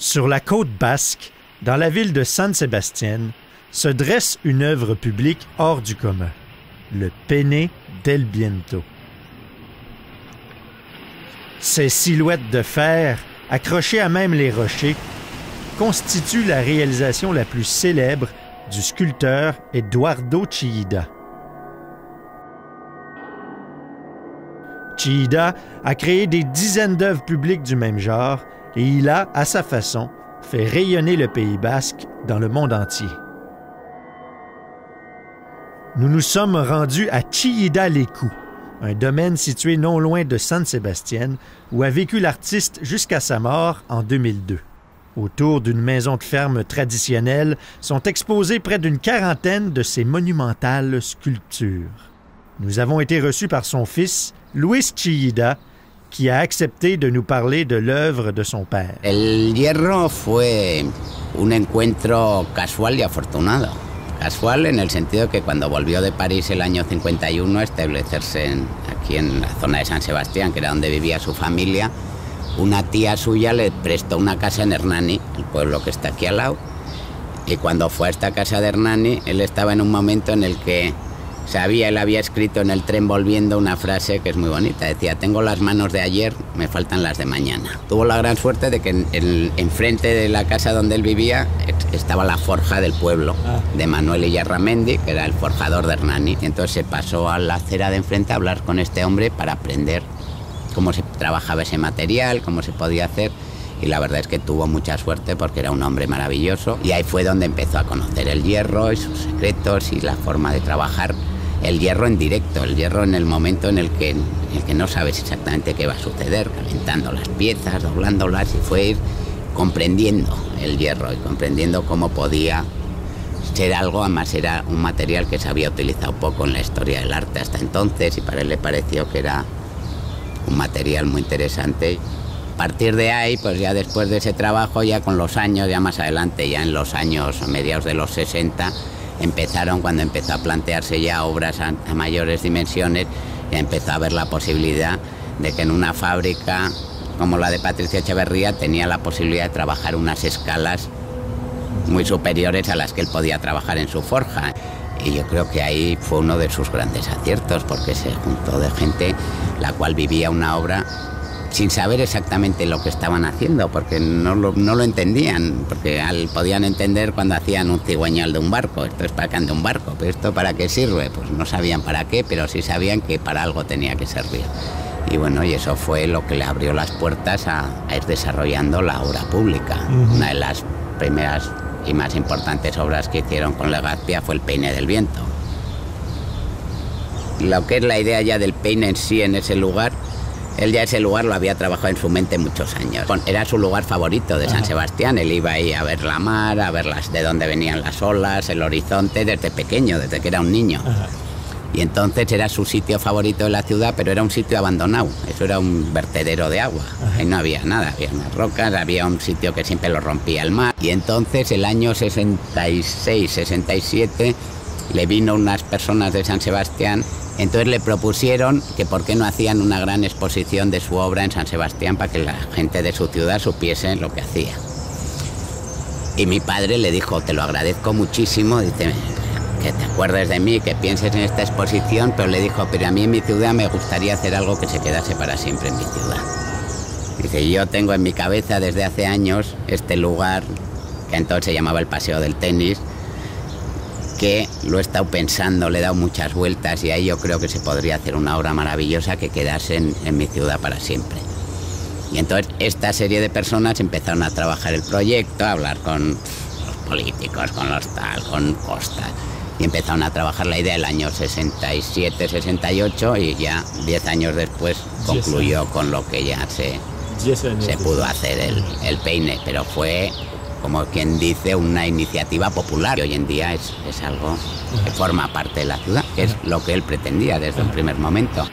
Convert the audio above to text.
Sur la côte basque, dans la ville de San Sebastián, se dresse une œuvre publique hors du commun, le Peine del Viento. Ces silhouettes de fer, accrochées à même les rochers, constituent la réalisation la plus célèbre du sculpteur Eduardo Chillida. Chillida a créé des dizaines d'œuvres publiques du même genre et il a, à sa façon, fait rayonner le Pays basque dans le monde entier. Nous nous sommes rendus à Chillida-Leku, un domaine situé non loin de San Sebastián, où a vécu l'artiste jusqu'à sa mort en 2002. Autour d'une maison de ferme traditionnelle sont exposées près d'une quarantaine de ses monumentales sculptures. Nous avons été reçus par son fils, Luis Chillida, qui a accepté de nous parler de l'œuvre de son père. El hierro fue un encuentro casual y afortunado. Casual en el sentido que cuando volvió de París el año 51 a establecerse aquí en la zona de San Sebastián, que era donde vivía su familia, una tía suya le prestó una casa en Hernani, el pueblo que está aquí al lado, y cuando fue a esta casa de Hernani, él estaba en un momento en el que él había escrito en el tren volviendo una frase que es muy bonita, decía: tengo las manos de ayer, me faltan las de mañana. Tuvo la gran suerte de que enfrente de la casa donde él vivía estaba la forja del pueblo, de Manuel Illarramendi, que era el forjador de Hernani. Y entonces se pasó a la acera de enfrente a hablar con este hombre para aprender cómo se trabajaba ese material, cómo se podía hacer. Y la verdad es que tuvo mucha suerte porque era un hombre maravilloso. Y ahí fue donde empezó a conocer el hierro y sus secretos y la forma de trabajar el hierro en directo, el hierro en el momento en el que no sabes exactamente qué va a suceder, calentando las piezas, doblándolas, y fue ir comprendiendo el hierro y comprendiendo cómo podía ser algo. Además era un material que se había utilizado poco en la historia del arte hasta entonces, y para él le pareció que era un material muy interesante. A partir de ahí, pues ya después de ese trabajo, ya con los años, ya más adelante, ya en los años mediados de los 60, cuando empezó a plantearse ya obras a mayores dimensiones, ya empezó a ver la posibilidad de que en una fábrica como la de Patricia Echeverría tenía la posibilidad de trabajar unas escalas muy superiores a las que él podía trabajar en su forja. Y yo creo que ahí fue uno de sus grandes aciertos, porque se juntó de gente la cual vivía una obra sin saber exactamente lo que estaban haciendo, porque no lo entendían, porque podían entender cuando hacían un cigüeñal de un barco: esto es para que ande un barco, pero ¿esto para qué sirve? Pues no sabían para qué, pero sí sabían que para algo tenía que servir. Y bueno, y eso fue lo que le abrió las puertas a ir desarrollando la obra pública. Una de las primeras y más importantes obras que hicieron con Legazpia fue el Peine del Viento. Lo que es la idea ya del peine en sí en ese lugar, él ya ese lugar lo había trabajado en su mente muchos años. Era su lugar favorito de San Sebastián. Él iba ahí a ver la mar, a ver de dónde venían las olas, el horizonte, desde pequeño, desde que era un niño. Y entonces era su sitio favorito de la ciudad, pero era un sitio abandonado. Eso era un vertedero de agua. Ahí no había nada, había unas rocas, había un sitio que siempre lo rompía el mar. Y entonces el año 66, 67, le vino unas personas de San Sebastián. Entonces le propusieron que por qué no hacían una gran exposición de su obra en San Sebastián para que la gente de su ciudad supiese lo que hacía. Y mi padre le dijo: te lo agradezco muchísimo, dice, que te acuerdes de mí, que pienses en esta exposición, pero le dijo: pero a mí en mi ciudad me gustaría hacer algo que se quedase para siempre en mi ciudad. Dice: yo tengo en mi cabeza desde hace años este lugar, que entonces se llamaba el Paseo del Tenis, que lo he estado pensando, le he dado muchas vueltas, y ahí yo creo que se podría hacer una obra maravillosa que quedase en mi ciudad para siempre. Y entonces esta serie de personas empezaron a trabajar el proyecto, a hablar con los políticos, con los tal, con Costa, y empezaron a trabajar la idea el año 67, 68, y ya 10 años después concluyó con lo que ya se pudo hacer el peine, pero fue, como quien dice, una iniciativa popular, y hoy en día es algo que forma parte de la ciudad, que es lo que él pretendía desde un primer momento.